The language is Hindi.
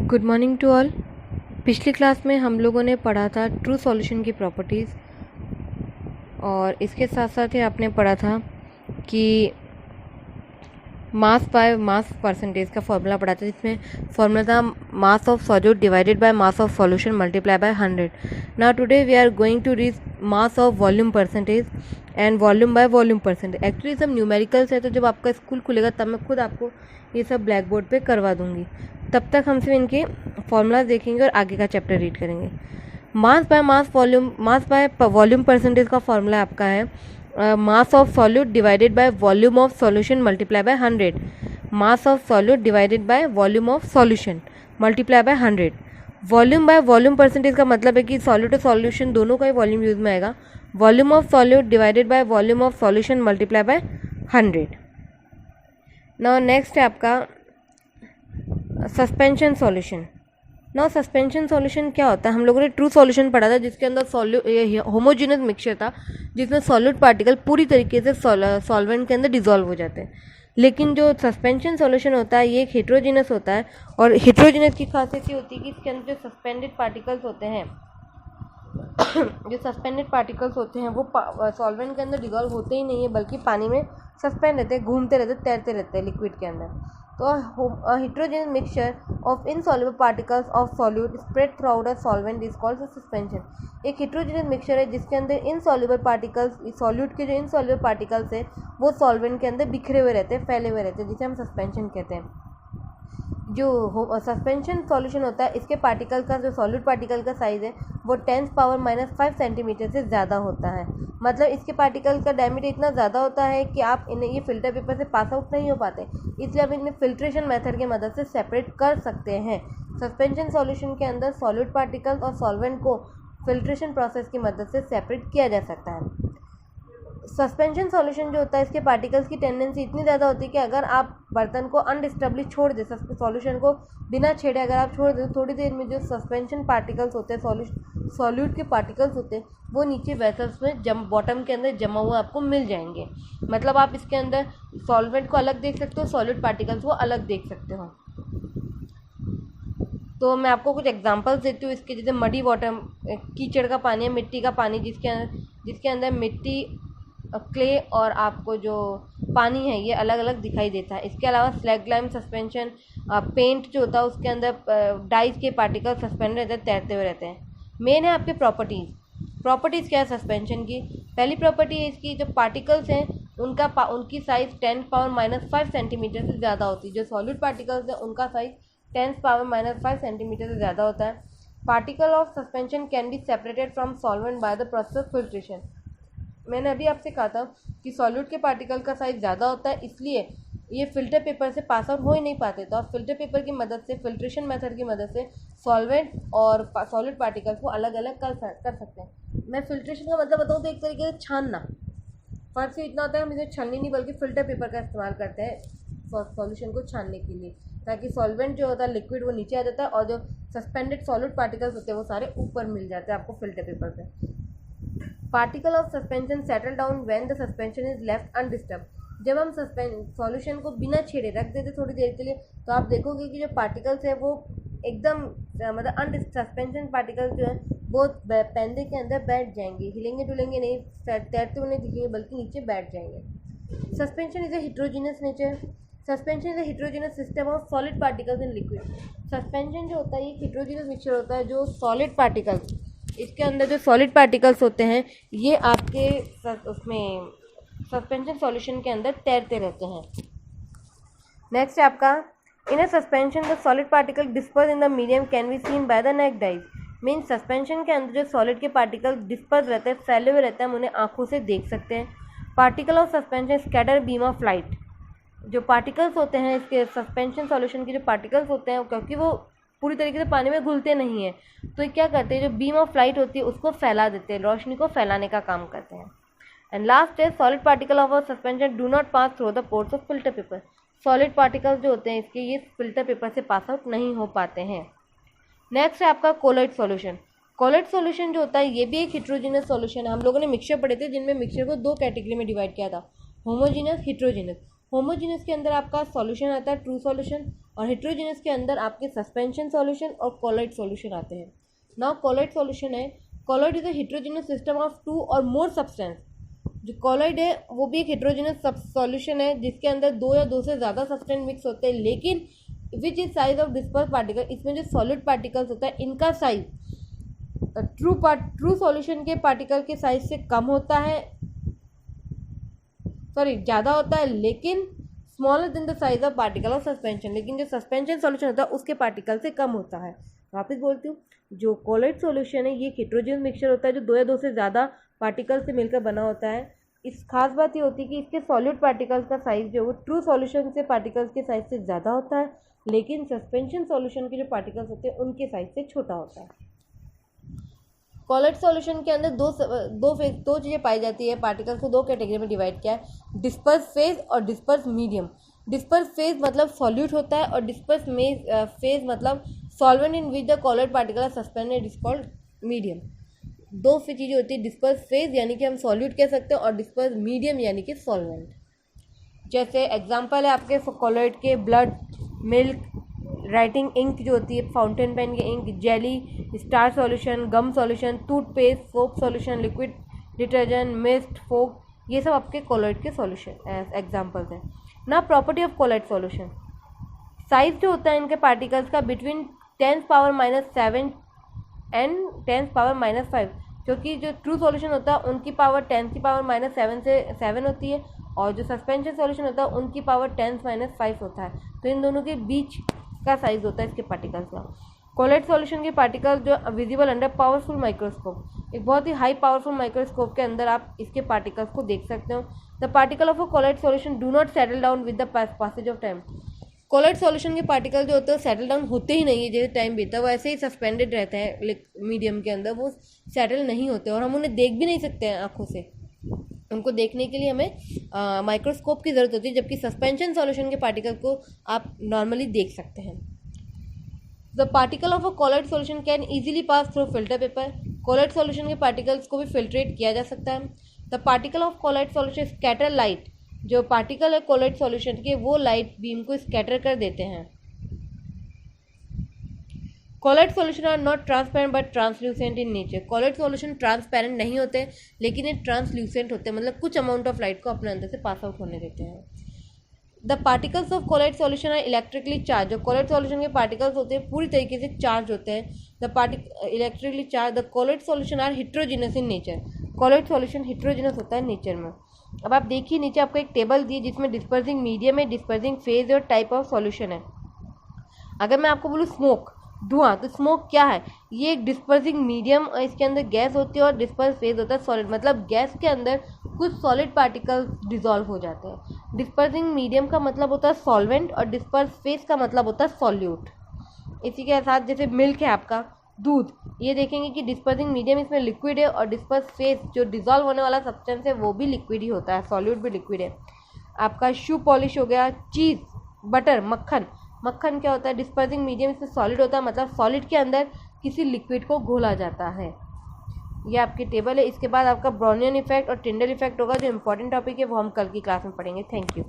Good morning to all. पिछली क्लास में हम लोगों ने पढ़ा था ट्रू सॉल्यूशन की प्रॉपर्टीज़, और इसके साथ साथ ही आपने पढ़ा था कि मास बाय मास परसेंटेज का फॉर्मूला पढ़ा था, जिसमें फॉर्मूला था mass of solute divided by mass of solution multiply by 100। Now today we are going to reach mass of volume percentage and volume by volume percentage. Actually सब न्यूमेरिकल्स है, तो जब आपका स्कूल खुलेगा तब मैं खुद आपको ये सब ब्लैक बोर्ड पर करवा दूँगी। तब तक हम सिर्फ इनके फॉर्मूलाज देखेंगे और आगे का चैप्टर रीड करेंगे। मास बाय वॉल्यूम परसेंटेज का फॉर्मूला आपका है मास of solute divided by volume of solution multiply by 100। Mass of solute divided by volume of solution multiply by 100। Volume by volume percentage का मतलब है कि सॉल्यूट और सॉल्यूशन दोनों का ही वॉल्यूम यूज में आएगा। Volume of solute divided by volume of solution multiply by 100। Now next है आपका suspension solution. Now suspension solution क्या होता है? हम लोगों ने ट्रू सॉल्यूशन पढ़ा था, जिसके अंदर होमोजेनियस मिक्सचर था, जिसमें सॉल्यूट पार्टिकल पूरी तरीके से सॉल्वेंट के अंदर डिसॉल्व हो जाते हैं। लेकिन जो सस्पेंशन सॉल्यूशन होता है ये एक हेट्रोजीनस होता है, और हेट्रोजीनस की खासियत ये होती है कि इसके अंदर जो सस्पेंडेड पार्टिकल्स होते हैं वो सॉल्वेंट के अंदर डिसॉल्व होते ही नहीं है, बल्कि पानी में सस्पेंड रहते हैं, घूमते रहते हैं, तैरते रहते हैं लिक्विड के अंदर। तो heterogeneous mixture of insoluble particles of solute spread through out a solvent is called suspension. एक हेट्रोजेनस मिक्सचर है जिसके अंदर इनसॉल्युबल पार्टिकल्स, सॉल्यूट के जो इनसॉल्युबल पार्टिकल्स है वो सॉल्वेंट के अंदर बिखरे हुए रहते हैं, फैले हुए रहते हैं, जिसे हम सस्पेंशन कहते हैं। जो सस्पेंशन सॉल्यूशन होता है, इसके पार्टिकल का जो सॉल्यूट पार्टिकल का साइज़ है वो 10⁻⁻5 सेंटीमीटर से ज़्यादा होता है। मतलब इसके पार्टिकल का डायमीटर इतना ज़्यादा होता है कि आप इन्हें ये फिल्टर पेपर से पास आउट नहीं हो पाते, इसलिए आप इन्हें फिल्ट्रेशन मेथड की मदद से सेपरेट कर सकते हैं। सस्पेंशन सॉल्यूशन के अंदर सॉल्यूट पार्टिकल्स और सॉल्वेंट को फिल्ट्रेशन प्रोसेस की मदद से सेपरेट किया जा सकता है। सस्पेंशन सॉल्यूशन जो होता है, इसके पार्टिकल्स की टेंडेंसी इतनी ज़्यादा होती है कि अगर आप बर्तन को अनडिस्टर्बली छोड़ दें, सॉल्यूशन को बिना छेड़े अगर आप छोड़ दें, थोड़ी देर में जो सस्पेंशन पार्टिकल्स होते हैं, सॉल्यूट के पार्टिकल्स होते हैं, वो नीचे वेसल्स में बॉटम के अंदर जमा हुआ आपको मिल जाएंगे। मतलब आप इसके अंदर सॉल्वेंट को अलग देख सकते हो, सॉल्यूट पार्टिकल्स को अलग देख सकते हो। तो मैं आपको कुछ एग्जांपल्स देती हूँ इसके, जैसे मडी वाटर, कीचड़ का पानी है, मिट्टी का पानी, जिसके अंदर मिट्टी, क्ले और आपको जो पानी है ये अलग अलग दिखाई देता है। इसके अलावा स्लैग लाइम सस्पेंशन, पेंट जो होता है उसके अंदर डाइज के पार्टिकल सस्पेंड रहते हैं, तैरते हुए रहते हैं। मेन है आपके प्रॉपर्टीज़ क्या है सस्पेंशन की? पहली प्रॉपर्टी है इसकी, जो पार्टिकल्स हैं उनकी साइज़ 10⁻⁻5 सेंटीमीटर से ज़्यादा होती है। जो सॉलिड पार्टिकल्स हैं उनका साइज़ 10⁻⁻5 सेंटीमीटर से ज़्यादा होता है। Particle of suspension can be separated from solvent by the process of filtration. मैंने अभी आपसे कहा था कि सॉल्यूट के पार्टिकल का साइज़ ज़्यादा होता है, इसलिए ये फिल्टर पेपर से पास आउट हो ही नहीं पाते। तो आप फिल्टर पेपर की मदद से, फिल्ट्रेशन मेथड की मदद से सॉल्वेंट और सॉलिड पार्टिकल्स को अलग अलग कर सकते हैं। मैं फिल्ट्रेशन का मतलब बताऊँ तो एक तरीके से छानना। फर्क से इतना होता है हम इसे छलनी नहीं बल्कि फिल्टर पेपर का इस्तेमाल करते हैं सॉल्यूशन को छानने के लिए, ताकि सॉल्वेंट जो होता है लिक्विड वो नीचे आ जाता है और जो सस्पेंडेड सॉलिड पार्टिकल्स होते हैं वो सारे ऊपर मिल जाते हैं आपको फिल्टर पेपर पे। Particle of suspension settle down when the suspension is left undisturb. जब हम सॉल्यूशन को बिना छेड़े रख देते थोड़ी देर के लिए, तो आप देखोगे कि जो पार्टिकल्स है वो एकदम मतलब सस्पेंशन पार्टिकल्स जो है वो पेंदे के अंदर बैठ जाएंगे, हिलेंगे डुलेंगे नहीं, तैरते हुए नहीं दिखेंगे, बल्कि नीचे बैठ जाएंगे। Suspension is a heterogeneous system of solid particles in liquid. Suspension जो होता है ये हेट्रोजीनियस मिक्सचर होता है, जो सॉलिड पार्टिकल्स, इसके अंदर जो सॉलिड पार्टिकल्स होते हैं ये आपके उसमें सस्पेंशन सॉल्यूशन के अंदर तैरते रहते हैं। नेक्स्ट है आपका, in a suspension the solid particle disperse in the medium can be seen by the naked eyes. Mean suspension के अंदर जो सॉलिड के पार्टिकल डिस्पर्स रहते हैं, फैले हुए रहते हैं, हम उन्हें आंखों से देख सकते हैं। Particle of suspension scatter beam of light. जो पार्टिकल्स होते हैं इसके सस्पेंशन सॉल्यूशन के जो पार्टिकल्स होते हैं, क्योंकि वो पूरी तरीके से पानी में घुलते नहीं हैं, तो ये क्या करते हैं, जो बीम ऑफ लाइट होती है उसको फैला देते हैं, रोशनी को फैलाने का काम करते हैं। एंड लास्ट है, solid particle of suspension do not pass through the pores of filter paper. Solid particles जो होते हैं इसके ये फिल्टर पेपर से पास आउट नहीं हो पाते हैं। नेक्स्ट है आपका कोलॉइड सॉल्यूशन। कोलॉइड सॉल्यूशन जो होता है ये भी एक हेट्रोजीनियस सॉल्यूशन है। हम लोगों ने मिक्सचर पढ़े थे जिनमें मिक्सचर को दो कैटेगरी में डिवाइड किया था, होमोजीनियस, हेट्रोजीनियस। होमोजीनियस के अंदर आपका सॉल्यूशन आता है ट्रू सॉल्यूशन, और हेट्रोजीनियस के अंदर आपके सस्पेंशन सॉल्यूशन और कॉलॉइड सॉल्यूशन आते हैं। नाउ कॉलॉइड सॉल्यूशन है, colloid is a heterogeneous system of 2 और मोर सब्सटेंस। जो कॉलॉइड है वो भी एक हेट्रोजीनियस सॉल्यूशन है जिसके अंदर 2 या 2 से ज़्यादा सब्सटेंस मिक्स होते हैं, लेकिन which is size of disperse particle, इसमें जो सॉलिड पार्टिकल्स होता है इनका साइज ट्रू सॉल्यूशन के पार्टिकल के साइज से कम होता है, ज़्यादा होता है, लेकिन smaller than the size of particle of suspension, लेकिन जो सस्पेंशन सॉल्यूशन होता है उसके पार्टिकल से कम होता है। वापस बोलती हूँ, जो कॉलॉइड सॉल्यूशन है ये हेट्रोजीनियस मिक्सचर होता है जो 2 या 2 से ज़्यादा पार्टिकल से मिलकर बना होता है। इस खास बात ये होती है कि इसके सॉलिड पार्टिकल्स का साइज जो है वो ट्रू सॉल्यूशन से पार्टिकल्स के साइज से ज़्यादा होता है, लेकिन सस्पेंशन सॉल्यूशन के जो पार्टिकल्स होते हैं उनके साइज से छोटा होता है। कॉलॉइड सॉल्यूशन के अंदर दो चीज़ें पाई जाती है, पार्टिकल्स को 2 कैटेगरी में डिवाइड किया है, डिस्पर्स फेज और डिस्पर्स मीडियम। डिस्पर्स फेज मतलब सॉल्यूट होता है और डिस्पर्स फेज मतलब solvent in which the colloid particle are suspended is called medium. 2 चीज़ें होती है, डिस्पर्स फेज यानी कि हम सॉल्यूट कह सकते हैं और डिस्पर्स मीडियम यानी कि सॉल्वेंट। जैसे एग्जांपल है आपके कॉलॉइड के ब्लड, मिल्क, राइटिंग इंक जो होती है, फाउंटेन पेन की ink, jelly, star solution, gum solution, toothpaste, soap solution, liquid detergent, mist, fog, ये सब आपके कॉलॉइड के सॉल्यूशन एग्जांपल्स हैं ना। Property of colloid solution, size जो होता है इनके पार्टिकल्स का बिटवीन 10⁻⁷ एंड 10⁻⁵, क्योंकि जो ट्रू सॉल्यूशन होता है उनकी पावर 10⁻⁷ से 7 होती है और जो सस्पेंशन सॉल्यूशन होता है उनकी पावर 10⁻⁵ होता है, तो इन दोनों के बीच का साइज होता है इसके पार्टिकल्स का। कॉलॉइड सॉल्यूशन के पार्टिकल्स जो विजिबल अंडर पावरफुल माइक्रोस्कोप, एक बहुत ही हाई पावरफुल माइक्रोस्कोप के अंदर आप इसके पार्टिकल्स को देख सकते हो। The particle of a colloid solution do not settle down with the passage of time. Colloid solution के पार्टिकल जो होते हैं सेटल डाउन होते ही नहीं है, जैसे टाइम बीता है वो ऐसे ही सस्पेंडेड रहते हैं मीडियम के अंदर, वो सेटल नहीं होते और हम उन्हें देख भी नहीं सकते हैं आँखों से। उनको देखने के लिए हमें माइक्रोस्कोप की ज़रूरत होती है, जबकि सस्पेंशन सॉल्यूशन के पार्टिकल को आप नॉर्मली देख सकते हैं। The particle of a colloid solution can easily pass through filter paper. Colloid solution के पार्टिकल्स को भी फिल्ट्रेट किया जा सकता है। The particle of colloid solution scatter light, जो पार्टिकल है कॉलॉइड सॉल्यूशन के वो लाइट बीम को स्कैटर कर देते हैं। Colloid solution are not transparent but translucent in nature. Colloid solution transparent नहीं होते लेकिन ये ट्रांसल्यूसेंट होते हैं, मतलब कुछ अमाउंट ऑफ लाइट को अपने अंदर से पास आउट होने देते हैं। The particles of colloid solution are electrically charge. जो कॉलॉइड सॉल्यूशन के पार्टिकल्स होते हैं पूरी तरीके से चार्ज होते हैं। Electrically charge. The colloid solution are heterogeneous in nature. Colloid solution heterogeneous होता है नेचर में। अब आप देखिए नीचे आपको एक टेबल दी है जिसमें डिस्पर्सिंग मीडियम है, डिस्पर्सिंग फेज और टाइप ऑफ सॉल्यूशन है। अगर मैं आपको बोलूँ स्मोक, धुआं, तो स्मोक क्या है? ये एक डिस्पर्सिंग मीडियम, इसके अंदर गैस होती है और डिस्पर्स फेज होता है सॉलिड, मतलब गैस के अंदर कुछ सॉलिड पार्टिकल्स डिसॉल्व हो जाते हैं। डिस्पर्सिंग मीडियम का मतलब होता है सॉल्वेंट और डिस्पर्स फेज का मतलब होता है सॉल्यूट। इसी के साथ जैसे मिल्क है आपका, दूध, ये देखेंगे कि डिस्पर्सिंग मीडियम इसमें लिक्विड है और डिस्पर्स फेज जो डिसॉल्व होने वाला सब्सटेंस है वो भी लिक्विड ही होता है, सॉल्यूट भी लिक्विड है। आपका शू पॉलिश हो गया, चीज़, बटर, मक्खन, मक्खन क्या होता है? डिस्पर्सिंग मीडियम इसमें सॉलिड होता है, मतलब सॉलिड के अंदर किसी लिक्विड को घोला जाता है। ये आपकी टेबल है। इसके बाद आपका ब्राउनियन इफेक्ट और टिंडल इफेक्ट होगा, जो इंपॉर्टेंट टॉपिक है वो हम कल की क्लास में पढ़ेंगे। Thank you.